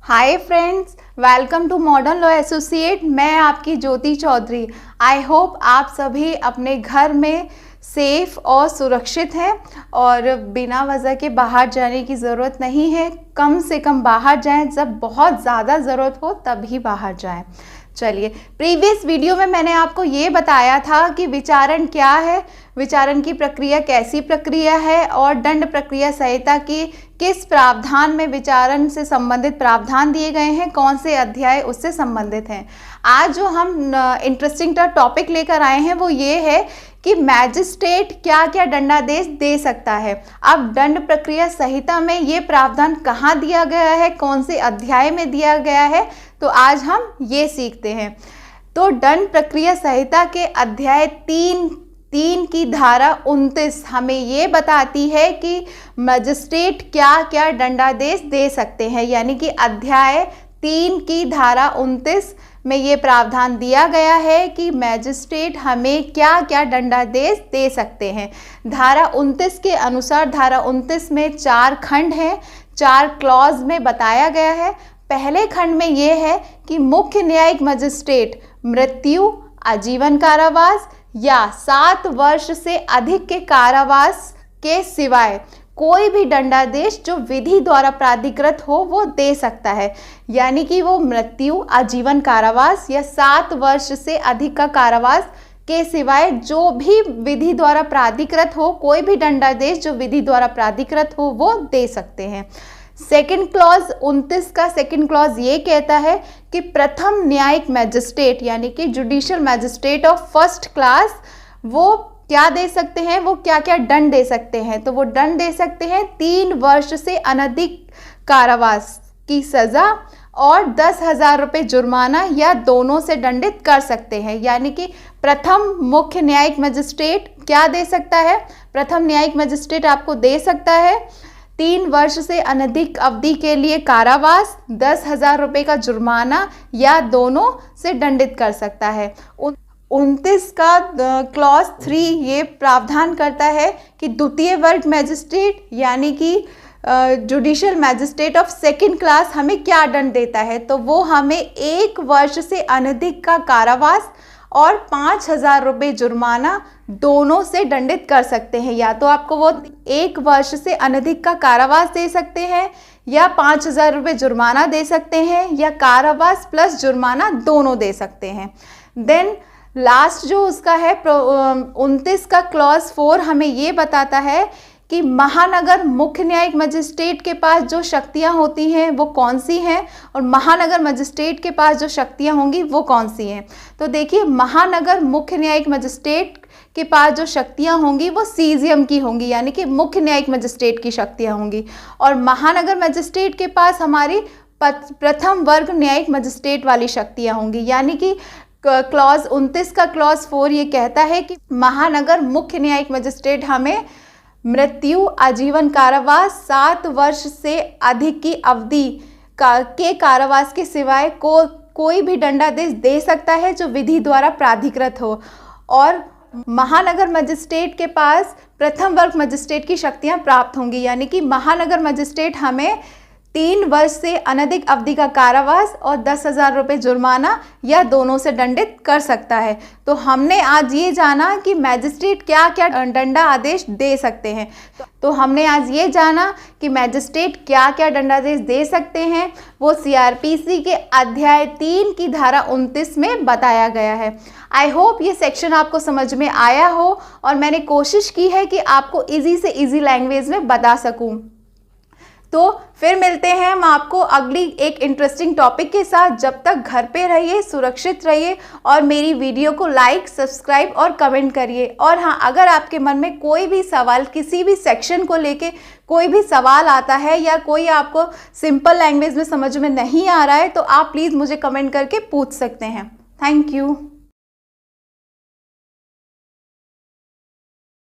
Hi friends, welcome to modern law associate. मैं आपकी ज्योति Chaudhary. I hope आप सभी अपने घर में सेफ और सुरक्षित हैं और बिना वजह के बाहर जाने की ज़रूरत नहीं है। कम से कम बाहर जाएं, जब बहुत ज़्यादा ज़रूरत हो तभी बाहर जाएं। चलिए, प्रीवियस वीडियो में मैंने आपको ये बताया था कि विचारण क्या है, विचारण की प्रक्रिया कैसी प्रक्रिया है और दंड प्रक्रिया संहिता की किस प्रावधान में विचारण से संबंधित प्रावधान दिए गए हैं, कौन से अध्याय उससे संबंधित हैं। आज जो हम इंटरेस्टिंग टॉपिक लेकर आए हैं वो ये है कि मैजिस्ट्रेट क्या क्या दंडादेश दे सकता है। अब दंड प्रक्रिया संहिता में ये प्रावधान कहाँ दिया गया है, कौन से अध्याय में दिया गया है, तो आज हम ये सीखते हैं। तो दंड प्रक्रिया संहिता के अध्याय 3 की धारा 29 हमें ये बताती है कि मजिस्ट्रेट क्या क्या दंडादेश दे सकते हैं। यानी कि अध्याय 3 की धारा 29 में ये प्रावधान दिया गया है कि मैजिस्ट्रेट हमें क्या क्या दंडादेश दे सकते हैं। धारा 29 के अनुसार धारा 29 में 4 खंड हैं, 4 क्लॉज में बताया गया है। पहले खंड में ये है कि मुख्य न्यायिक मजिस्ट्रेट मृत्यु, आजीवन कारावास या 7 वर्ष से अधिक के कारावास के सिवाय कोई भी दंडादेश जो विधि द्वारा प्राधिकृत हो वो दे सकता है। यानी कि वो मृत्यु, आजीवन कारावास या 7 वर्ष से अधिक का कारावास के सिवाय जो भी विधि द्वारा प्राधिकृत हो, कोई भी दंडादेश जो विधि द्वारा प्राधिकृत हो वो दे सकते हैं। सेकंड क्लॉज 29 का सेकंड क्लॉज ये कहता है कि प्रथम न्यायिक मैजिस्ट्रेट यानी कि judicial magistrate of first class वो क्या दे सकते हैं, वो क्या क्या दंड दे सकते हैं। तो वो दंड दे सकते हैं 3 वर्ष से अनधिक कारावास की सज़ा और 10,000 रुपये जुर्माना या दोनों से दंडित कर सकते हैं। यानी कि प्रथम मुख्य न्यायिक मजिस्ट्रेट क्या दे सकता है, प्रथम न्यायिक मजिस्ट्रेट आपको दे सकता है 3 वर्ष से अनधिक अवधि के लिए कारावास, 10,000 रुपये का जुर्माना या दोनों से दंडित कर सकता है। 29 का क्लॉज 3 ये प्रावधान करता है कि द्वितीय वर्ग मैजिस्ट्रेट यानी कि judicial magistrate of second class हमें क्या दंड देता है। तो वो हमें 1 वर्ष से अनधिक का कारावास और 5,000 रुपये जुर्माना दोनों से दंडित कर सकते हैं। या तो आपको वो 1 वर्ष से अनधिक का कारावास दे सकते हैं या 5,000 रुपये जुर्माना दे सकते हैं या कारावास प्लस जुर्माना दोनों दे सकते हैं। देन लास्ट जो उसका है 29 का क्लॉज 4 हमें ये बताता है कि महानगर मुख्य न्यायिक मजिस्ट्रेट के पास जो शक्तियां होती हैं वो कौन सी हैं और महानगर मजिस्ट्रेट के पास जो शक्तियां होंगी वो कौन सी हैं। तो देखिए, महानगर मुख्य न्यायिक मजिस्ट्रेट के पास जो शक्तियां होंगी वो सीजीएम की होंगी, यानी कि मुख्य न्यायिक मजिस्ट्रेट की शक्तियां होंगी। और महानगर मजिस्ट्रेट के पास हमारी प्रथम वर्ग न्यायिक मजिस्ट्रेट वाली शक्तियां होंगी। यानी कि क्लॉज 29 का क्लॉज 4 ये कहता है कि महानगर मुख्य न्यायिक मजिस्ट्रेट हमें मृत्यु, आजीवन कारावास, 7 वर्ष से अधिक की अवधि के कारावास के सिवाय कोई भी दंडादेश दे सकता है जो विधि द्वारा प्राधिकृत हो। और महानगर मजिस्ट्रेट के पास प्रथम वर्ग मजिस्ट्रेट की शक्तियां प्राप्त होंगी। यानी कि महानगर मजिस्ट्रेट हमें 3 वर्ष से अनधिक अवधि का कारावास और 10,000 रुपये जुर्माना या दोनों से दंडित कर सकता है। तो हमने आज ये जाना कि मैजिस्ट्रेट क्या क्या दंडा आदेश दे सकते हैं। तो हमने आज ये जाना कि मैजिस्ट्रेट क्या क्या दंडादेश दे सकते हैं, वो सीआरपीसी के अध्याय 3 की धारा 29 में बताया गया है। आई होप ये सेक्शन आपको समझ में आया हो और मैंने कोशिश की है कि आपको ईजी से ईजी लैंग्वेज में बता सकूँ। तो फिर मिलते हैं हम आपको अगली एक इंटरेस्टिंग टॉपिक के साथ। जब तक घर पे रहिए, सुरक्षित रहिए और मेरी वीडियो को लाइक, सब्सक्राइब और कमेंट करिए। और हाँ, अगर आपके मन में कोई भी सवाल, किसी भी सेक्शन को लेके कोई भी सवाल आता है या कोई आपको सिंपल लैंग्वेज में समझ में नहीं आ रहा है तो आप प्लीज़ मुझे कमेंट करके पूछ सकते हैं। Thank you.